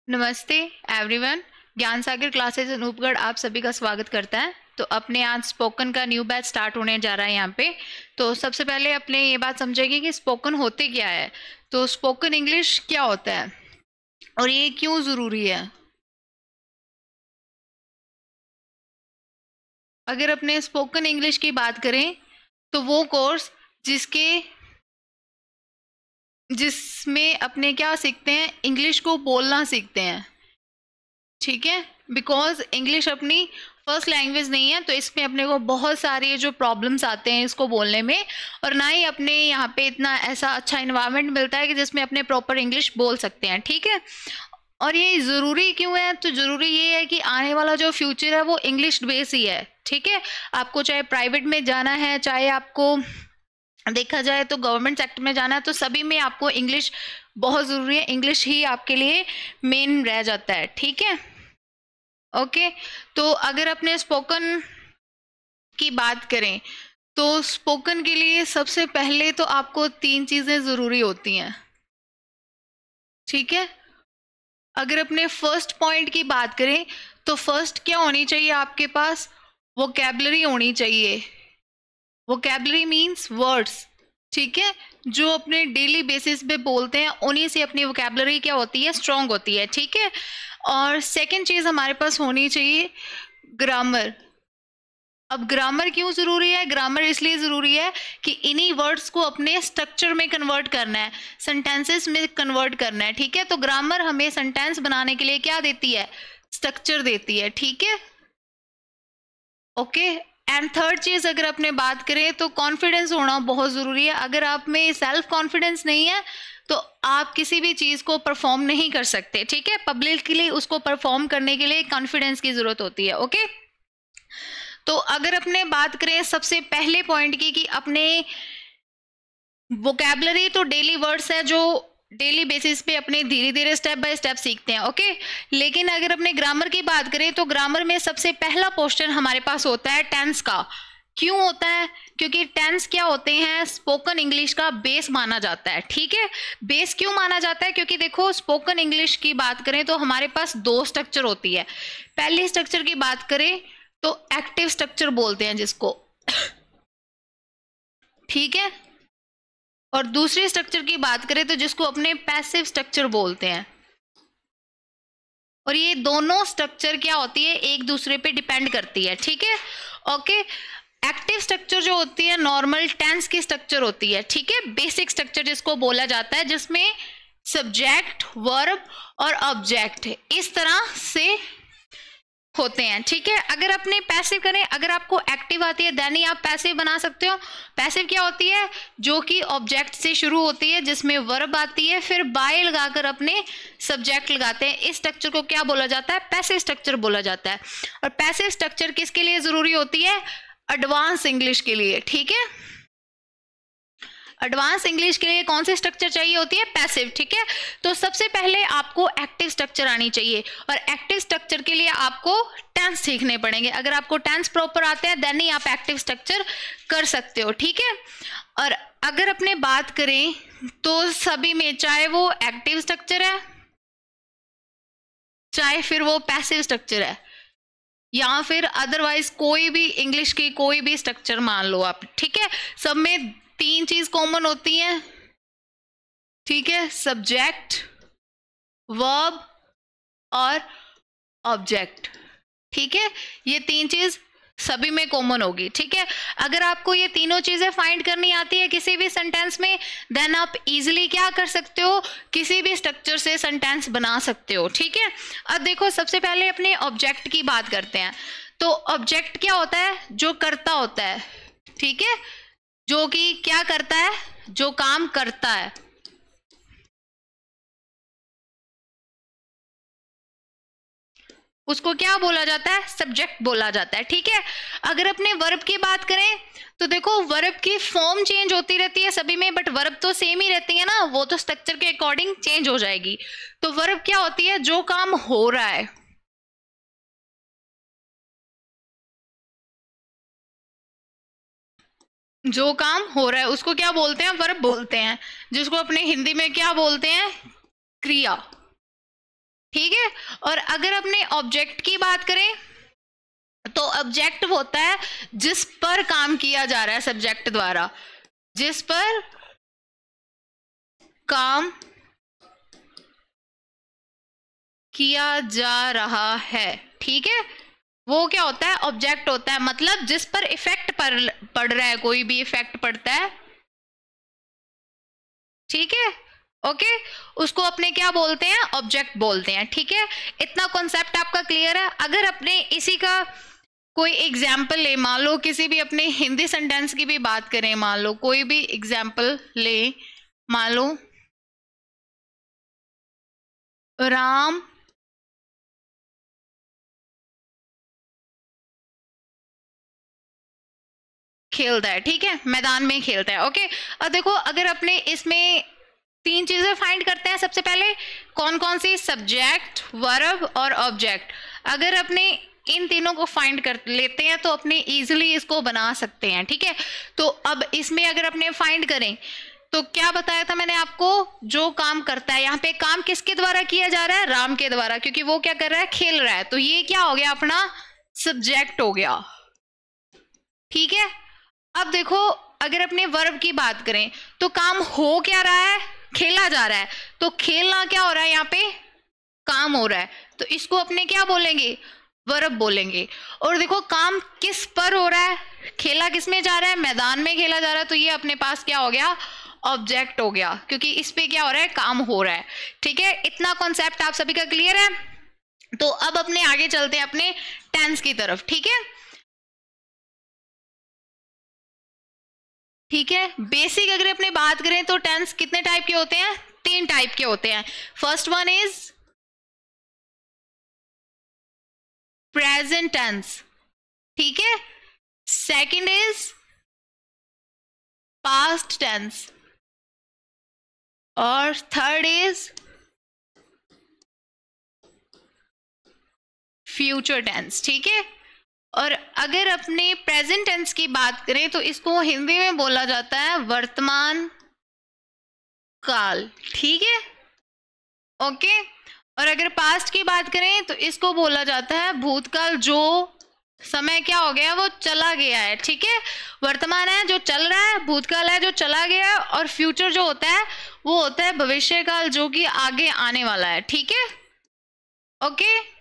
नमस्ते एवरीवन। ज्ञान सागर क्लासेज अनूपगढ़ आप सभी का स्वागत करता है। तो अपने आज स्पोकन का न्यू बैच स्टार्ट होने जा रहा है यहाँ पे। तो सबसे पहले अपने ये बात समझेंगे कि स्पोकन होते क्या है। तो स्पोकन इंग्लिश क्या होता है और ये क्यों ज़रूरी है। अगर अपने स्पोकन इंग्लिश की बात करें तो वो कोर्स जिसमें अपने क्या सीखते हैं, इंग्लिश को बोलना सीखते हैं। ठीक है, बिकॉज इंग्लिश अपनी फर्स्ट लैंग्वेज नहीं है, तो इसमें अपने को बहुत सारे जो प्रॉब्लम्स आते हैं इसको बोलने में, और ना ही अपने यहाँ पे इतना ऐसा अच्छा इन्वायरमेंट मिलता है कि जिसमें अपने प्रॉपर इंग्लिश बोल सकते हैं। ठीक है, और ये ज़रूरी क्यों है? तो ज़रूरी ये है कि आने वाला जो फ्यूचर है वो इंग्लिश बेस ही है। ठीक है, आपको चाहे प्राइवेट में जाना है, चाहे आपको देखा जाए तो गवर्नमेंट सेक्टर में जाना है, तो सभी में आपको इंग्लिश बहुत ज़रूरी है। इंग्लिश ही आपके लिए मेन रह जाता है। ठीक है, ओके। तो अगर अपने स्पोकन की बात करें तो स्पोकन के लिए सबसे पहले तो आपको 3 चीज़ें ज़रूरी होती हैं। ठीक है, अगर अपने फर्स्ट पॉइंट की बात करें तो फर्स्ट क्या होनी चाहिए आपके पास? वोकैबुलरी होनी चाहिए। Vocabulary means words. ठीक है, जो अपने डेली बेसिस पे बोलते हैं उन्हीं से अपनी वोकैबुलरी क्या होती है, स्ट्रांग होती है। ठीक है, और सेकंड चीज़ हमारे पास होनी चाहिए ग्रामर। अब ग्रामर क्यों ज़रूरी है? ग्रामर इसलिए ज़रूरी है कि इन्हीं वर्ड्स को अपने स्ट्रक्चर में कन्वर्ट करना है, सेंटेंसेस में कन्वर्ट करना है। ठीक है, तो ग्रामर हमें सेंटेंस बनाने के लिए क्या देती है? स्ट्रक्चर देती है। ठीक है, ओके। एंड थर्ड चीज़ अगर अपने बात करें तो कॉन्फिडेंस होना बहुत ज़रूरी है। अगर आप में सेल्फ कॉन्फिडेंस नहीं है तो आप किसी भी चीज़ को परफॉर्म नहीं कर सकते। ठीक है, पब्लिक के लिए उसको परफॉर्म करने के लिए कॉन्फिडेंस की ज़रूरत होती है। ओके, तो अगर अपने बात करें सबसे पहले पॉइंट की कि अपने वोकैबुलरी तो डेली वर्ड्स है जो डेली बेसिस पे अपने धीरे धीरे स्टेप बाय स्टेप सीखते हैं। ओके, लेकिन अगर अपने ग्रामर की बात करें तो ग्रामर में सबसे पहला पोर्शन हमारे पास होता है टेंस का। क्यों होता है? क्योंकि टेंस क्या होते हैं, स्पोकन इंग्लिश का बेस माना जाता है। ठीक है, बेस क्यों माना जाता है? क्योंकि देखो स्पोकन इंग्लिश की बात करें तो हमारे पास 2 स्ट्रक्चर होती है। पहली स्ट्रक्चर की बात करें तो एक्टिव स्ट्रक्चर बोलते हैं जिसको। ठीक है, और दूसरी स्ट्रक्चर की बात करें तो जिसको अपने पैसिव स्ट्रक्चर बोलते हैं। और ये दोनों स्ट्रक्चर क्या होती है, एक दूसरे पे डिपेंड करती है। ठीक है, ओके। एक्टिव स्ट्रक्चर जो होती है नॉर्मल टेंस की स्ट्रक्चर होती है। ठीक है, बेसिक स्ट्रक्चर जिसको बोला जाता है, जिसमें सब्जेक्ट, वर्ब और ऑब्जेक्ट इस तरह से होते हैं। ठीक है, अगर अपने पैसिव करें, अगर आपको एक्टिव आती है देन ही आप पैसिव बना सकते हो। पैसिव क्या होती है? जो कि ऑब्जेक्ट से शुरू होती है, जिसमें वर्ब आती है, फिर बाय लगाकर अपने सब्जेक्ट लगाते हैं। इस स्ट्रक्चर को क्या बोला जाता है? पैसिव स्ट्रक्चर बोला जाता है। और पैसिव स्ट्रक्चर किसके लिए जरूरी होती है? एडवांस इंग्लिश के लिए। ठीक है, एडवांस इंग्लिश के लिए कौन सी स्ट्रक्चर चाहिए होती है? पैसिव। ठीक है, तो सबसे पहले आपको एक्टिव स्ट्रक्चर आनी चाहिए, और एक्टिव स्ट्रक्चर के लिए आपको टेंस सीखने पड़ेंगे। अगर आपको टेंस प्रॉपर आते हैं देन ही आप एक्टिव स्ट्रक्चर कर सकते हो। ठीक है, और अगर अपने बात करें तो सभी में, चाहे वो एक्टिव स्ट्रक्चर है चाहे फिर वो पैसिव स्ट्रक्चर है, या फिर अदरवाइज कोई भी इंग्लिश की कोई भी स्ट्रक्चर मान लो आप। ठीक है, सब में 3 चीज कॉमन होती हैं। ठीक है, सब्जेक्ट, वर्ब और ऑब्जेक्ट। ठीक है, ये 3 चीज सभी में कॉमन होगी। ठीक है, अगर आपको ये तीनों चीजें फाइंड करनी आती है किसी भी सेंटेंस में, देन आप इजीली क्या कर सकते हो, किसी भी स्ट्रक्चर से सेंटेंस बना सकते हो। ठीक है, अब देखो सबसे पहले अपने ऑब्जेक्ट की बात करते हैं। तो ऑब्जेक्ट क्या होता है? जो करता होता है। ठीक है, जो कि क्या करता है? जो काम करता है। उसको क्या बोला जाता है? सब्जेक्ट बोला जाता है। ठीक है, अगर अपने वर्ब की बात करें तो देखो वर्ब की फॉर्म चेंज होती रहती है सभी में, बट वर्ब तो सेम ही रहती है ना, वो तो स्ट्रक्चर के अकॉर्डिंग चेंज हो जाएगी। तो वर्ब क्या होती है? जो काम हो रहा है। जो काम हो रहा है उसको क्या बोलते हैं? वर्ब बोलते हैं, जिसको अपने हिंदी में क्या बोलते हैं? क्रिया। ठीक है। और अगर अपने ऑब्जेक्ट की बात करें तो ऑब्जेक्ट होता है जिस पर काम किया जा रहा है सब्जेक्ट द्वारा, जिस पर काम किया जा रहा है, ठीक है, वो क्या होता है, ऑब्जेक्ट होता है। मतलब जिस पर इफेक्ट पड़ रहा है, कोई भी इफेक्ट पड़ता है, ठीक है, ओके, उसको अपने क्या बोलते हैं, ऑब्जेक्ट बोलते हैं। ठीक है, इतना कॉन्सेप्ट आपका क्लियर है। अगर अपने इसी का कोई एग्जाम्पल ले, मान लो किसी भी अपने हिंदी सेंटेंस की भी बात करें, मान लो कोई भी एग्जाम्पल ले, मान लो राम खेलता है, ठीक है, मैदान में खेलता है। ओके, अब देखो अगर अपने इसमें तीन चीजें फाइंड करते हैं। सबसे पहले कौन कौन सी, सब्जेक्ट, वर्ब और ऑब्जेक्ट। अगर अपने इन तीनों को फाइंड कर लेते हैं तो अपने इजीली इसको बना सकते हैं। ठीक है, तो अब इसमें अगर अपने फाइंड करें तो क्या बताया था मैंने आपको, जो काम करता है, यहाँ पे काम किसके द्वारा किया जा रहा है, राम के द्वारा, क्योंकि वो क्या कर रहा है, खेल रहा है। तो ये क्या हो गया, अपना सब्जेक्ट हो गया। ठीक है, अब देखो अगर अपने वर्ब की बात करें तो काम हो क्या रहा है, खेला जा रहा है। तो खेलना क्या हो रहा है, यहाँ पे काम हो रहा है, तो इसको अपने क्या बोलेंगे, वर्ब बोलेंगे। और देखो काम किस पर हो रहा है, खेला किस में जा रहा है, मैदान में खेला जा रहा है, तो ये अपने पास क्या हो गया, ऑब्जेक्ट हो गया, क्योंकि इस पे क्या हो रहा है, काम हो रहा है। ठीक है, इतना कॉन्सेप्ट आप सभी का क्लियर है। तो अब अपने आगे चलते हैं अपने टेंस की तरफ। ठीक है, ठीक है, बेसिक अगर अपने बात करें तो टेंस कितने टाइप के होते हैं, तीन टाइप के होते हैं। First one is present tense, ठीक है, सेकंड इज पास्ट टेंस और थर्ड इज फ्यूचर टेंस। ठीक है, और अगर अपने प्रेजेंट टेंस की बात करें तो इसको हिंदी में बोला जाता है वर्तमान काल। ठीक है, ओके, और अगर पास्ट की बात करें तो इसको बोला जाता है भूतकाल, जो समय क्या हो गया, वो चला गया है। ठीक है, वर्तमान है जो चल रहा है, भूतकाल है जो चला गया है, और फ्यूचर जो होता है वो होता है भविष्य काल, जो कि आगे आने वाला है। ठीक है, ओके,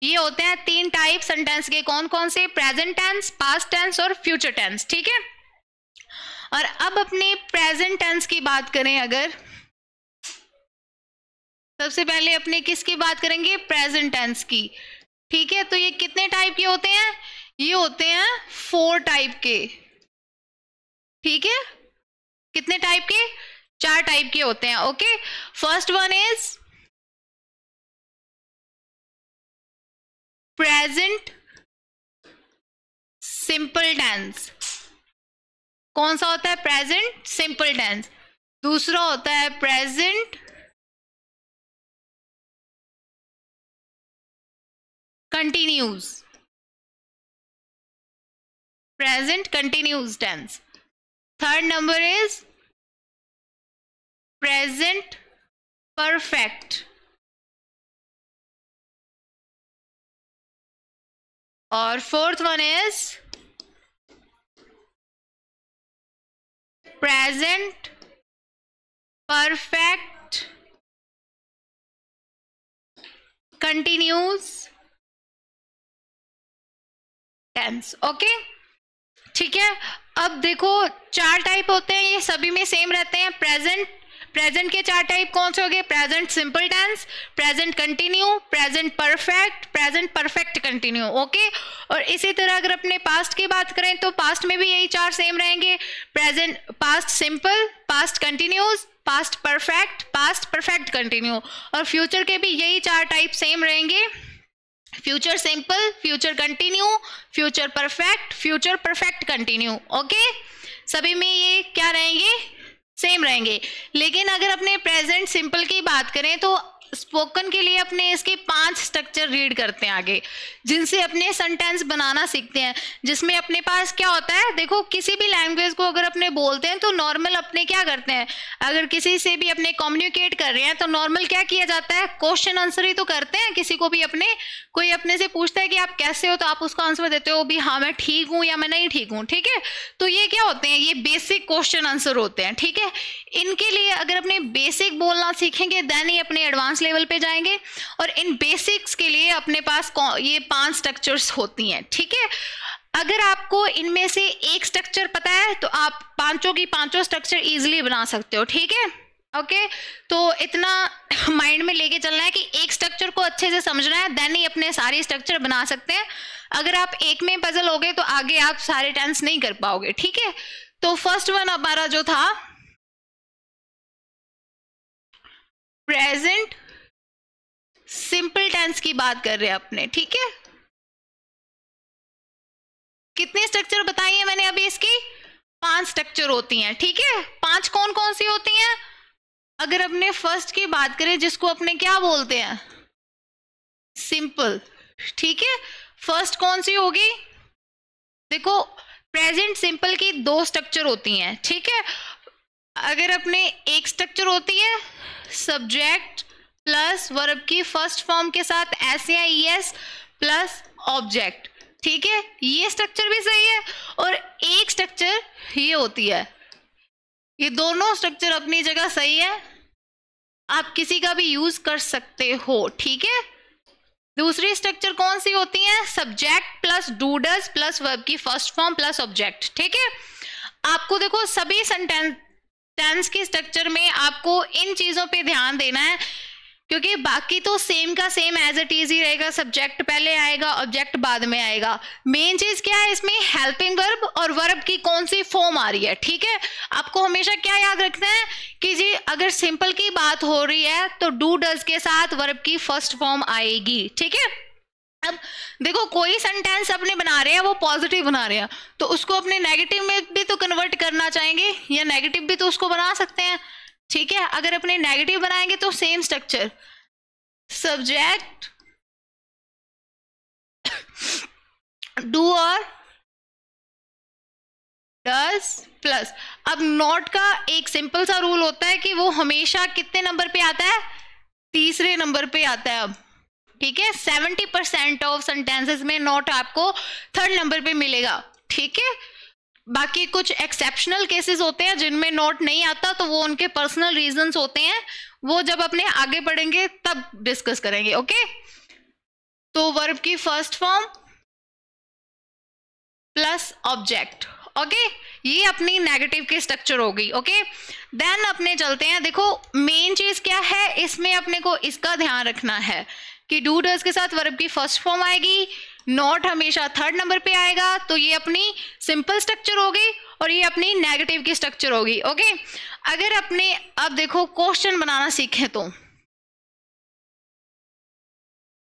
ये होते हैं तीन टाइप सेंटेंस के, कौन कौन से, प्रेजेंट टेंस, पास्ट टेंस और फ्यूचर टेंस। ठीक है, और अब अपने प्रेजेंट टेंस की बात करें अगर, सबसे पहले अपने किसकी बात करेंगे, प्रेजेंट टेंस की। ठीक है, तो ये कितने टाइप के होते हैं, ये होते हैं 4 टाइप के। ठीक है, कितने टाइप के, 4 टाइप के होते हैं। Okay, first one is present simple tense. कौन सा होता है, प्रेजेंट सिंपल टेंस। दूसरा होता है present continuous, present continuous tense. Third number is present perfect, और fourth one is present perfect continuous tense. Okay, ठीक है, अब देखो 4 टाइप होते हैं, ये सभी में सेम रहते हैं। प्रेजेंट के 4 टाइप कौन से हो गए, present simple tense, present continue, present perfect, present perfect continue. Okay, और इसी तरह अगर अपने पास्ट की बात करें तो पास्ट में भी यही 4 सेम रहेंगे, present, past simple, past continues, past perfect, past perfect continue. और फ्यूचर के भी यही 4 टाइप सेम रहेंगे, future simple, future continue, future perfect, future perfect continue. Okay, सभी में ये क्या रहेंगे, सेम रहेंगे। लेकिन अगर अपने प्रेजेंट सिंपल की बात करें तो स्पोकन के लिए अपने इसके 5 स्ट्रक्चर रीड करते हैं आगे, जिनसे अपने सेंटेंस बनाना सीखते हैं, जिसमें अपने पास क्या होता है, देखो किसी भी लैंग्वेज को अगर अपने बोलते हैं तो नॉर्मल अपने क्या करते हैं, अगर किसी से भी अपने कम्युनिकेट कर रहे हैं तो नॉर्मल क्या किया जाता है, क्वेश्चन आंसर ही तो करते हैं। किसी को भी अपने कोई अपने से पूछता है कि आप कैसे हो, तो आप उसका आंसर देते हो भी हाँ मैं ठीक हूँ या मैं नहीं ठीक हूँ, ठीक है। तो ये क्या होते हैं, ये बेसिक क्वेश्चन आंसर होते हैं, ठीक है। इनके लिए अगर अपने बेसिक बोलना सीखेंगे देन ही अपने एडवांस लेवल पे जाएंगे, और इन बेसिक्स के लिए अपने पास ये 5 स्ट्रक्चर्स होती हैं, ठीक है। अगर आपको इनमें से एक स्ट्रक्चर पता है तो आप पांचों की पांचों स्ट्रक्चर इजीली बना सकते हो, ठीक है। ओके तो इतना माइंड में लेके चलना है कि एक स्ट्रक्चर को अच्छे से समझना है, देन ही अपने सारे स्ट्रक्चर बना सकते हैं। अगर आप एक में पजल हो गए तो आगे आप सारे टेंस नहीं कर पाओगे, ठीक है। तो फर्स्ट वन हमारा जो था प्रेजेंट सिंपल टेंस की बात कर रहे हैं अपने, ठीक है। कितने स्ट्रक्चर बताई है मैंने अभी, इसकी 5 स्ट्रक्चर होती हैं, ठीक है। 5 कौन कौन सी होती हैं, अगर अपने फर्स्ट की बात करें जिसको अपने क्या बोलते हैं, सिंपल, ठीक है। फर्स्ट कौन सी होगी, देखो प्रेजेंट सिंपल की 2 स्ट्रक्चर होती हैं, ठीक है। अगर अपने एक स्ट्रक्चर होती है सब्जेक्ट प्लस वर्ब की फर्स्ट फॉर्म के साथ एस या ईएस प्लस ऑब्जेक्ट, ठीक है, ये स्ट्रक्चर भी सही है। और एक स्ट्रक्चर ये होती है, ये दोनों स्ट्रक्चर अपनी जगह सही है, आप किसी का भी यूज कर सकते हो, ठीक है। दूसरी स्ट्रक्चर कौन सी होती है, subject plus do does plus verb की फर्स्ट फॉर्म प्लस ऑब्जेक्ट, ठीक है। आपको देखो सभी टेंस के स्ट्रक्चर में आपको इन चीजों पे ध्यान देना है, क्योंकि बाकी तो सेम का सेम एज इट इज ही रहेगा, सब्जेक्ट पहले आएगा ऑब्जेक्ट बाद में आएगा। मेन चीज क्या है इसमें, हेल्पिंग वर्ब और वर्ब की कौन सी फॉर्म आ रही है, ठीक है। आपको हमेशा क्या याद रखना है कि जी अगर सिंपल की बात हो रही है तो डू डज के साथ वर्ब की फर्स्ट फॉर्म आएगी, ठीक है। अब देखो कोई सेंटेंस अपने बना रहे हैं वो पॉजिटिव बना रहे हैं, तो उसको अपने नेगेटिव में भी तो कन्वर्ट करना चाहेंगे, या नेगेटिव भी तो उसको बना सकते हैं, ठीक है। अगर अपने नेगेटिव बनाएंगे तो सेम स्ट्रक्चर सब्जेक्ट डू और डज प्लस, अब नॉट का एक सिंपल सा रूल होता है कि वो हमेशा कितने नंबर पे आता है, तीसरे नंबर पे आता है। अब ठीक है 70% ऑफ सेंटेंसेस में नॉट आपको 3rd नंबर पे मिलेगा, ठीक है। बाकी कुछ एक्सेप्शनल केसेस होते हैं जिनमें नोट नहीं आता, तो वो उनके पर्सनल रीजंस होते हैं, वो जब अपने आगे बढ़ेंगे तब डिस्कस करेंगे, ओके। तो वर्ब की first form plus object, okay, ये अपनी नेगेटिव की स्ट्रक्चर हो गई, ओके। देन अपने चलते हैं, देखो मेन चीज क्या है इसमें, अपने को इसका ध्यान रखना है कि डू डज के साथ वर्ब की फर्स्ट फॉर्म आएगी, नॉट हमेशा 3rd नंबर पे आएगा, तो ये अपनी सिंपल स्ट्रक्चर हो गई और ये अपनी नेगेटिव की स्ट्रक्चर होगी, ओके। अगर अपने अब देखो क्वेश्चन बनाना सीखें तो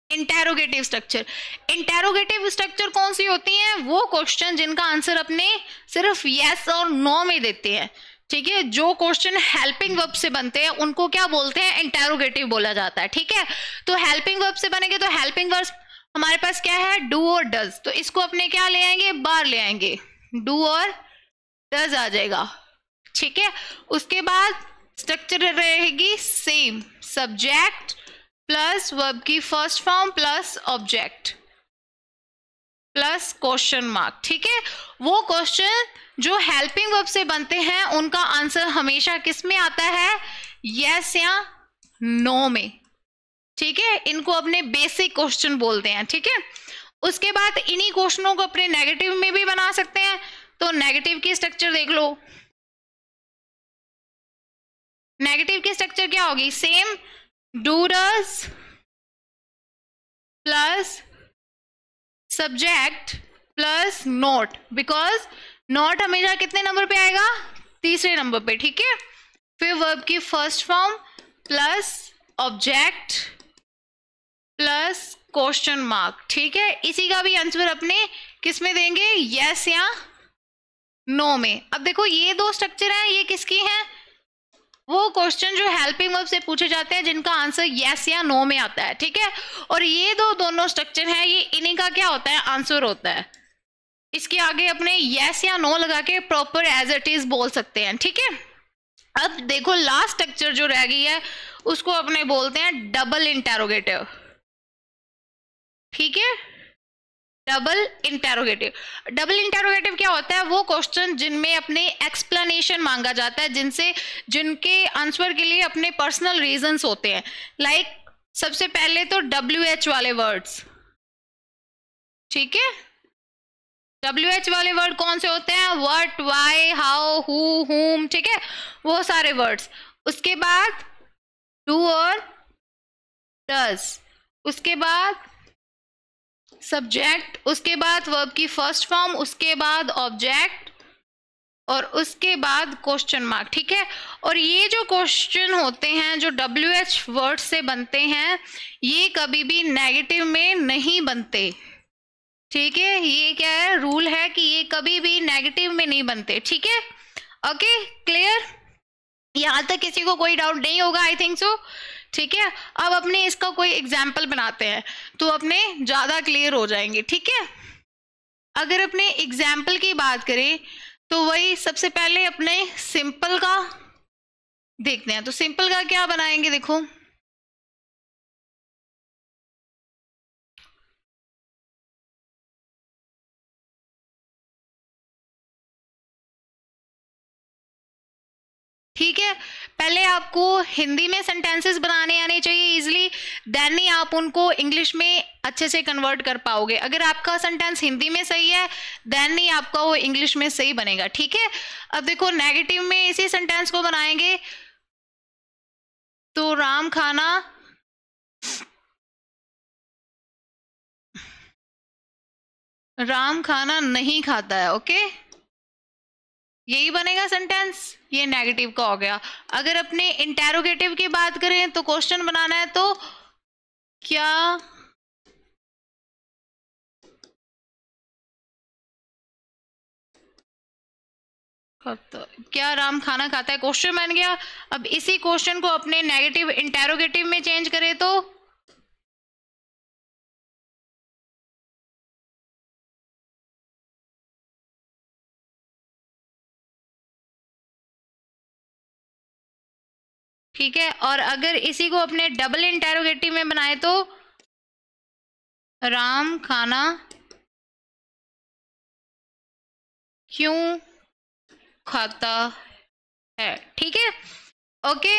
इंटेरोगेटिव स्ट्रक्चर, इंटेरोगेटिव स्ट्रक्चर कौन सी होती हैं, वो क्वेश्चन जिनका आंसर अपने सिर्फ यस और नो में देते हैं, ठीक है। जो क्वेश्चन हेल्पिंग वर्ब से बनते हैं उनको क्या बोलते हैं, इंटेरोगेटिव बोला जाता है, ठीक है। तो हेल्पिंग वर्ब से बनेंगे तो हेल्पिंग वर्ब हमारे पास क्या है, डू और डज, तो इसको अपने क्या ले आएंगे, बार ले आएंगे, डू और डज आ जाएगा, ठीक है। उसके बाद स्ट्रक्चर रहेगी सेम, सब्जेक्ट प्लस वर्ब की first form plus object plus question mark, ठीक है। वो क्वेश्चन जो हेल्पिंग वर्ब से बनते हैं उनका आंसर हमेशा किस में आता है, यस या नो में, ठीक है। इनको अपने बेसिक क्वेश्चन बोलते हैं, ठीक है। उसके बाद इन्हीं क्वेश्चनों को अपने नेगेटिव में भी बना सकते हैं, तो नेगेटिव की स्ट्रक्चर देख लो, नेगेटिव की स्ट्रक्चर क्या होगी, same do does plus subject plus note, because note हमेशा कितने नंबर पे आएगा, 3रे नंबर पे, ठीक है। फिर वर्ब की first form plus object plus question mark, ठीक है। इसी का भी आंसर अपने किस में देंगे, यस या नो में। अब देखो ये 2 स्ट्रक्चर हैं, ये किसकी हैं, वो क्वेश्चन जो हेल्पिंग वर्ब से पूछे जाते हैं जिनका आंसर यस या नो में आता है, ठीक है। और ये दोनों स्ट्रक्चर है, ये इन्हीं का क्या होता है, आंसर होता है। इसके आगे अपने यस या नो लगा के प्रॉपर एज इट इज बोल सकते हैं, ठीक है। अब देखो लास्ट स्ट्रक्चर जो रह गई है उसको अपने बोलते हैं डबल इंटेरोगेटिव, ठीक है। डबल इंटेरोगेटिव, डबल इंटेरोगेटिव क्या होता है, वो क्वेश्चन जिनमें अपने एक्सप्लेनेशन मांगा जाता है, जिनके आंसर के लिए अपने पर्सनल रीजंस होते हैं। लाइक सबसे पहले तो WH वाले वर्ड्स, ठीक है। WH वाले वर्ड कौन से होते हैं, व्हाट, व्हाई, हाउ, हु, हुम, ठीक है, वो सारे वर्ड्स। उसके बाद डू और डज, उसके बाद सब्जेक्ट, उसके बाद वर्ब की फर्स्ट फॉर्म, उसके बाद ऑब्जेक्ट और उसके बाद क्वेश्चन मार्क, ठीक है। और ये जो क्वेश्चन होते हैं जो WH वर्ड से बनते हैं ये कभी भी नेगेटिव में नहीं बनते, ठीक है। ये क्या है, रूल है कि ये कभी भी नेगेटिव में नहीं बनते, ठीक है। ओके, क्लियर, यहां तक किसी को कोई डाउट नहीं होगा, आई थिंक सो, ठीक है। अब अपने इसका कोई एग्जाम्पल बनाते हैं तो अपने ज्यादा क्लियर हो जाएंगे, ठीक है। अगर अपने एग्जाम्पल की बात करें तो वही सबसे पहले अपने सिंपल का देखते हैं। तो सिंपल का क्या बनाएंगे, देखो ठीक है। पहले आपको हिंदी में सेंटेंसेस बनाने आने चाहिए इजीली, देन ही आप उनको इंग्लिश में अच्छे से कन्वर्ट कर पाओगे। अगर आपका सेंटेंस हिंदी में सही है देन ही आपका वो इंग्लिश में सही बनेगा, ठीक है। अब देखो नेगेटिव में इसी सेंटेंस को बनाएंगे तो राम खाना नहीं खाता है, ओके, यही बनेगा सेंटेंस, ये नेगेटिव का हो गया। अगर अपने इंटेरोगेटिव की बात करें तो क्वेश्चन बनाना है तो क्या राम खाना खाता है, क्वेश्चन बन गया। अब इसी क्वेश्चन को अपने नेगेटिव इंटेरोगेटिव में चेंज करें तो ठीक है। और अगर इसी को अपने डबल इंटेरोगेटिव में बनाए तो राम खाना क्यों खाता है, ठीक है। ओके,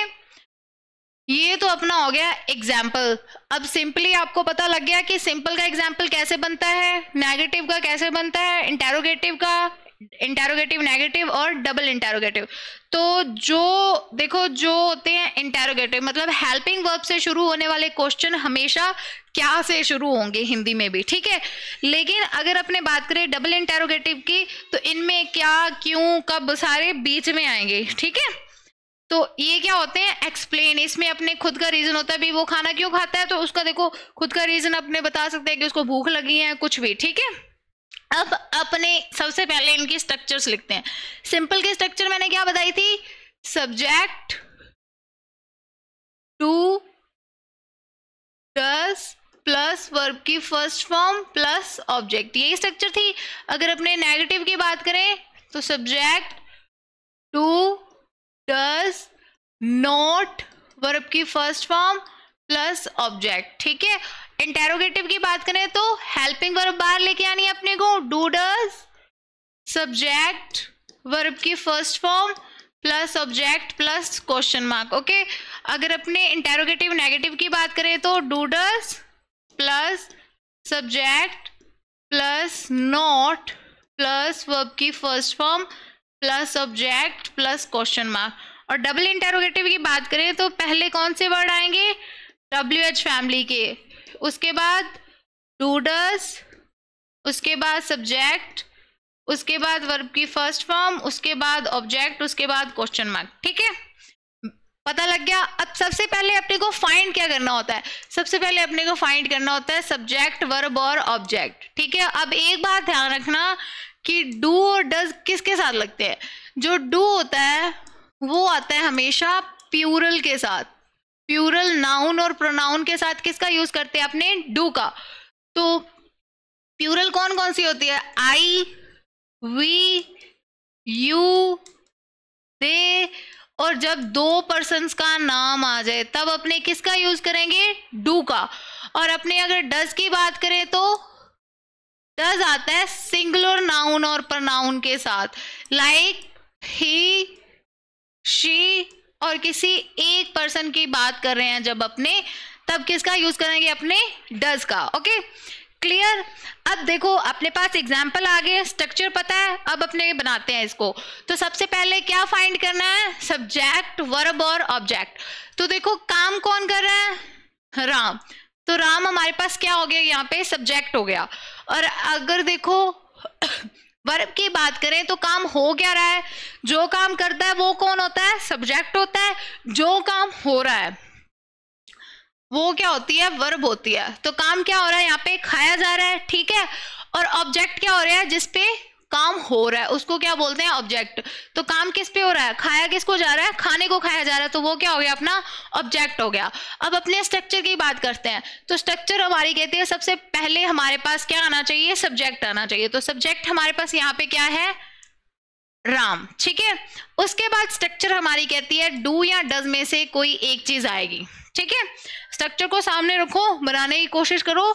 ये तो अपना हो गया एग्जाम्पल। अब सिंपली आपको पता लग गया कि सिंपल का एग्जाम्पल कैसे बनता है, नेगेटिव का कैसे बनता है, इंटेरोगेटिव का, इंटेरोगेटिव नेगेटिव और डबल इंटेरोगेटिव। तो जो देखो जो होते हैं इंटेरोगेटिव मतलब हेल्पिंग वर्ब से शुरू होने वाले क्वेश्चन हमेशा क्या से शुरू होंगे हिंदी में भी, ठीक है। लेकिन अगर अपने बात करें डबल इंटेरोगेटिव की तो इनमें क्या, क्यों, कब सारे बीच में आएंगे, ठीक है। तो ये क्या होते हैं, एक्सप्लेन, इसमें अपने खुद का रीजन होता है भी वो खाना क्यों खाता है तो उसका देखो खुद का रीजन अपने बता सकते हैं कि उसको भूख लगी है, कुछ भी, ठीक है। अब अपने सबसे पहले इनकी स्ट्रक्चर्स लिखते हैं। सिंपल के स्ट्रक्चर मैंने क्या बताई थी, subject, to, does plus verb की फर्स्ट फॉर्म प्लस ऑब्जेक्ट, यही स्ट्रक्चर थी। अगर अपने नेगेटिव की बात करें तो subject, to, does, not, verb की फर्स्ट फॉर्म प्लस ऑब्जेक्ट, ठीक है। इंटेरोगेटिव की बात करें तो हेल्पिंग वर्ब बाहर लेके आनी है अपने को, डू, डज, सब्जेक्ट, वर्ब की first form plus object plus question mark, okay. अगर अपने इंटेरोगेटिव नेगेटिव की बात करें तो do, does plus subject plus not plus verb की first form plus object plus question mark. और डबल इंटेरोगेटिव की बात करें तो पहले कौन से वर्ड आएंगे, WH फैमिली के, उसके बाद डू, डज, उसके बाद सब्जेक्ट, उसके बाद वर्ब की फर्स्ट फॉर्म, उसके बाद ऑब्जेक्ट, उसके बाद क्वेश्चन मार्क, ठीक है। पता लग गया। अब सबसे पहले अपने को फाइंड क्या करना होता है, सबसे पहले अपने को फाइंड करना होता है सब्जेक्ट, वर्ब और ऑब्जेक्ट, ठीक है। अब एक बात ध्यान रखना कि डू और डज किसके साथ लगते हैं, जो डू होता है वो आता है हमेशा प्यूरल के साथ, प्यूरल नाउन और प्रोनाउन के साथ किसका यूज करते हैं अपने? डू का। तो प्यूरल कौन कौन सी होती है? आई, वी, यू, दे, और जब दो पर्सन्स का नाम आ जाए तब अपने किसका यूज करेंगे? डू का। और अपने अगर डज की बात करें तो डज आता है सिंगुलर नाउन और प्रोनाउन के साथ, लाइक ही, शी, और किसी एक पर्सन की बात कर रहे हैं जब अपने, तब किसका यूज करेंगे? अपने डज का। Okay, clear? अब देखो अपने पास एग्जाम्पल आ गए, स्ट्रक्चर पता है, अब अपने बनाते हैं इसको। तो सबसे पहले क्या फाइंड करना है? सब्जेक्ट, वर्ब और ऑब्जेक्ट। तो देखो काम कौन कर रहा है? राम। तो राम हमारे पास क्या हो गया? यहाँ पे सब्जेक्ट हो गया। और अगर देखो वर्ब की बात करें तो काम हो क्या रहा है? जो काम करता है वो कौन होता है? सब्जेक्ट होता है। जो काम हो रहा है वो क्या होती है? वर्ब होती है। तो काम क्या हो रहा है? यहाँ पे खाया जा रहा है, ठीक है। और ऑब्जेक्ट क्या हो रहा है? जिसपे काम हो रहा है उसको क्या बोलते हैं? ऑब्जेक्ट। तो काम किस पे हो रहा है? खाया किसको जा रहा है? खाने को खाया जा रहा है, तो वो क्या हो गया? अपना ऑब्जेक्ट हो गया। अब अपने स्ट्रक्चर की बात करते हैं। तो स्ट्रक्चर हमारी कहती है सबसे पहले हमारे पास क्या आना चाहिए? सब्जेक्ट आना चाहिए। तो सब्जेक्ट हमारे पास यहाँ पे क्या है? राम, ठीक है। उसके बाद स्ट्रक्चर हमारी कहती है डू या डज में से कोई एक चीज आएगी, ठीक है। स्ट्रक्चर को सामने रखो, बनाने की कोशिश करो,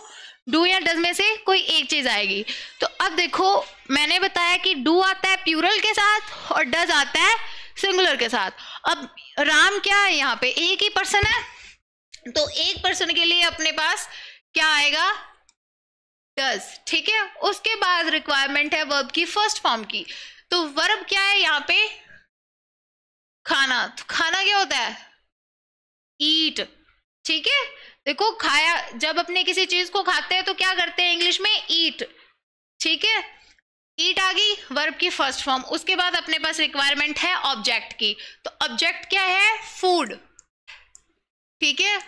डू या डज में से कोई एक चीज आएगी। तो अब देखो मैंने बताया कि डू आता है प्लूरल के साथ और डज आता है सिंगुलर के साथ। अब राम क्या है? यहाँ पे एक ही पर्सन है, तो एक पर्सन के लिए अपने पास क्या आएगा? डज, ठीक है। उसके बाद रिक्वायरमेंट है वर्ब की फर्स्ट फॉर्म की। तो वर्ब क्या है यहाँ पे? खाना। तो खाना क्या होता है? ईट, ठीक है। देखो खाया, जब अपने किसी चीज को खाते हैं तो क्या करते हैं इंग्लिश में? ईट, ठीक है। ईट आ गई वर्ब की फर्स्ट फॉर्म। उसके बाद अपने पास रिक्वायरमेंट है ऑब्जेक्ट की। तो ऑब्जेक्ट क्या है? फूड, ठीक है।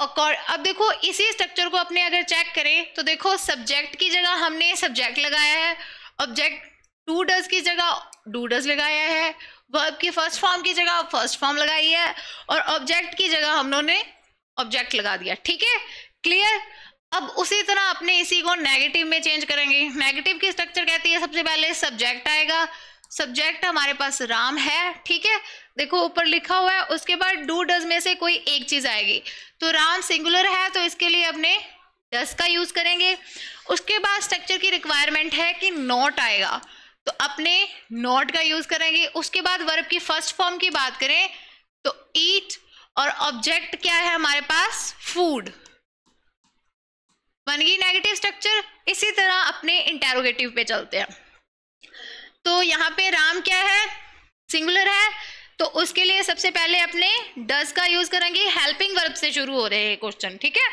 और अब देखो इसी स्ट्रक्चर को अपने अगर चेक करें तो देखो सब्जेक्ट की जगह हमने सब्जेक्ट लगाया है, ऑब्जेक्ट टू डज की जगह डू डज लगाया है, वर्ब की फर्स्ट फॉर्म की जगह फर्स्ट फॉर्म लगाई है, और ऑब्जेक्ट की जगह हम लोगों ने ऑब्जेक्ट लगा दिया, ठीक है। क्लियर? अब उसी तरह अपने इसी को नेगेटिव में चेंज करेंगे। नेगेटिव की स्ट्रक्चर कहती है सबसे पहले सब्जेक्ट आएगा। सब्जेक्ट हमारे पास राम है, ठीक है। देखो ऊपर लिखा हुआ है। उसके बाद डू डज में से कोई एक चीज आएगी। तो राम सिंगुलर है तो इसके लिए अपने डज का यूज करेंगे। उसके बाद स्ट्रक्चर की रिक्वायरमेंट है कि नॉट आएगा, तो अपने नॉट का यूज करेंगे। उसके बाद वर्ब की फर्स्ट फॉर्म की बात करें तो ईट, और ऑब्जेक्ट क्या है हमारे पास? फूड। बन गई नेगेटिव स्ट्रक्चर। इसी तरह अपने इंटेरोगेटिव पे चलते हैं। तो यहाँ पे राम क्या है? सिंगुलर है, तो उसके लिए सबसे पहले अपने डज का यूज करेंगे। हेल्पिंग वर्ब से शुरू हो रहे हैं क्वेश्चन, ठीक है,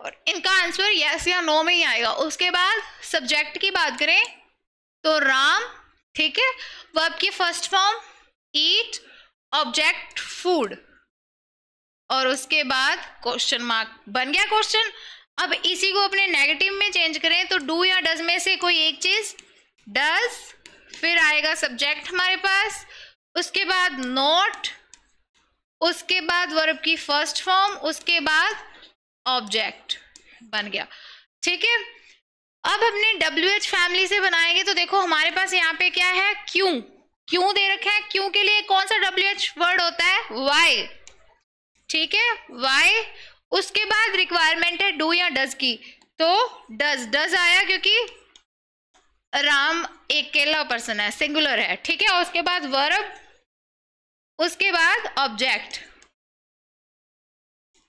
और इनका आंसर यस या नो में ही आएगा। उसके बाद सब्जेक्ट की बात करें तो राम, ठीक है, वर्ब की फर्स्ट फॉर्म ईट, ऑब्जेक्ट फूड, और उसके बाद क्वेश्चन मार्क। बन गया क्वेश्चन। अब इसी को अपने नेगेटिव में चेंज करें तो डू या डज में से कोई एक चीज डज, फिर आएगा सब्जेक्ट हमारे पास, उसके बाद नॉट, उसके बाद वर्ब की फर्स्ट फॉर्म, उसके बाद ऑब्जेक्ट। बन गया, ठीक है। अब अपने WH फैमिली से बनाएंगे तो देखो हमारे पास यहाँ पे क्या है? क्यों। क्यों दे रखा है। क्यों के लिए कौन सा WH वर्ड होता है? वाई, ठीक है, वाई। उसके बाद रिक्वायरमेंट है डू या डज की, तो डज। डज आया क्योंकि राम एक अकेला पर्सन है, सिंगुलर है, ठीक है। उसके बाद वर्ब, उसके बाद ऑब्जेक्ट।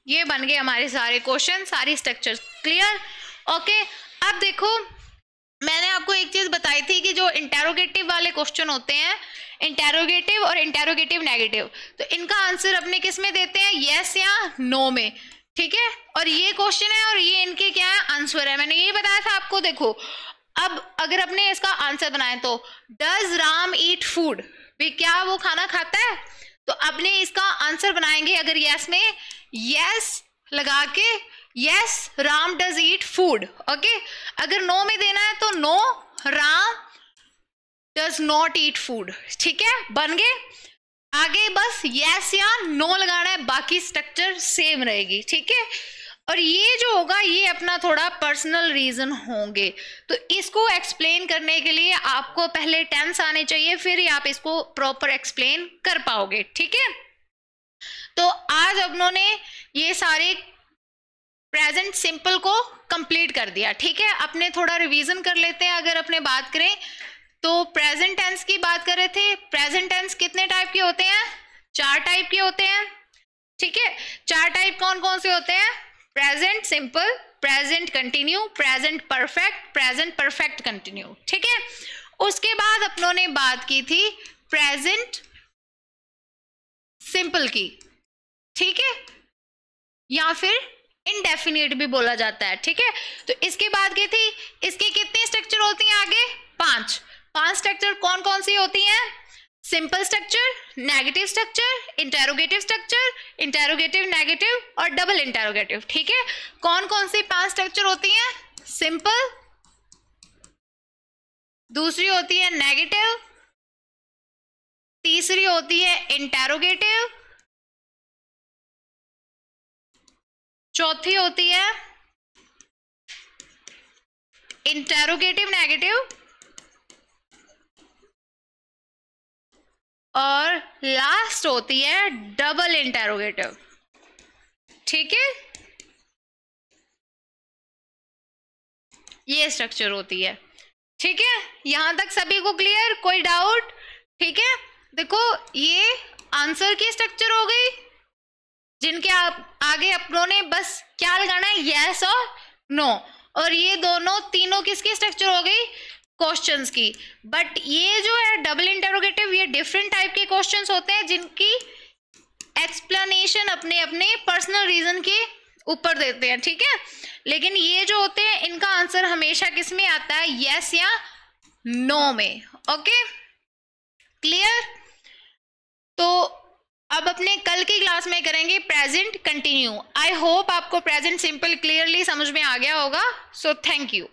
ये बन गए हमारे सारे क्वेश्चन, सारी स्ट्रक्चर्स। क्लियर? ओके। अब देखो मैंने आपको एक चीज बताई थी कि जो इंटेरोगेटिव वाले क्वेश्चन होते हैं, इंटेरोगेटिव और इंटेरोगेटिव नेगेटिव, तो इनका आंसर अपने किस में देते हैं? यस या नो में, ठीक है। और ये क्वेश्चन है और ये इनके क्या है? आंसर है। मैंने ये बताया था आपको। देखो अब अगर अपने इसका आंसर बनाए तो डज राम ईट फूड, भी क्या वो खाना खाता है? तो अपने इसका आंसर बनाएंगे अगर यस में, यस लगा के yes Ram does eat food, okay. अगर नो में देना है तो no Ram does not eat food, ठीक है। बन गए। आगे बस यस या नो लगाना है, बाकी स्ट्रक्चर सेम रहेगी, ठीक है। और ये जो होगा ये अपना थोड़ा पर्सनल रीजन होंगे, तो इसको एक्सप्लेन करने के लिए आपको पहले टेंस आने चाहिए, फिर ही आप इसको प्रॉपर एक्सप्लेन कर पाओगे, ठीक है। तो आज अपनों ने ये सारे प्रेजेंट सिंपल को कंप्लीट कर दिया, ठीक है। अपने थोड़ा रिवीजन कर लेते हैं। अगर अपने बात करें तो प्रेजेंट टेंस की बात कर रहे थे। प्रेजेंट टेंस कितने टाइप के होते हैं? 4 टाइप के होते हैं, ठीक है। 4 टाइप कौन कौन से होते हैं? Present simple, present continue, present perfect, present perfect continue, ठीक है। उसके बाद अपनों ने बात की थी प्रेजेंट सिंपल की, ठीक है, या फिर इनडेफिनिट भी बोला जाता है, ठीक है। तो इसके बाद की थी, इसके कितनी स्ट्रक्चर होती हैं आगे? 5 स्ट्रक्चर कौन कौन सी होती हैं? Simple structure, negative structure, interrogative structure, interrogative negative और डबल इंटेरोगेटिव, ठीक है। कौन कौन सी 5 स्ट्रक्चर होती हैं? सिंपल, दूसरी होती है नेगेटिव, तीसरी होती है इंटेरोगेटिव, चौथी होती है इंटेरोगेटिव नेगेटिव और लास्ट होती है डबल इंटेरोगेटिव, ठीक है। ये स्ट्रक्चर होती है, ठीक है। यहां तक सभी को क्लियर? कोई डाउट? ठीक है। देखो ये आंसर की स्ट्रक्चर हो गई, जिनके आगे अपनों ने बस क्या लगाना है? यस और नो। और ये दोनों तीनों किसकी स्ट्रक्चर हो गई? क्वेश्चंस की। बट ये जो है डबल इंटरोगेटिव, ये डिफरेंट टाइप के क्वेश्चंस होते हैं जिनकी एक्सप्लेनेशन अपने अपने पर्सनल रीजन के ऊपर देते हैं, ठीक है। लेकिन ये जो होते हैं इनका आंसर हमेशा किस में आता है? यस या नो में, ओके क्लियर। तो अब अपने कल की क्लास में करेंगे प्रेजेंट कंटिन्यू। आई होप आपको प्रेजेंट सिंपल क्लियरली समझ में आ गया होगा। So thank you.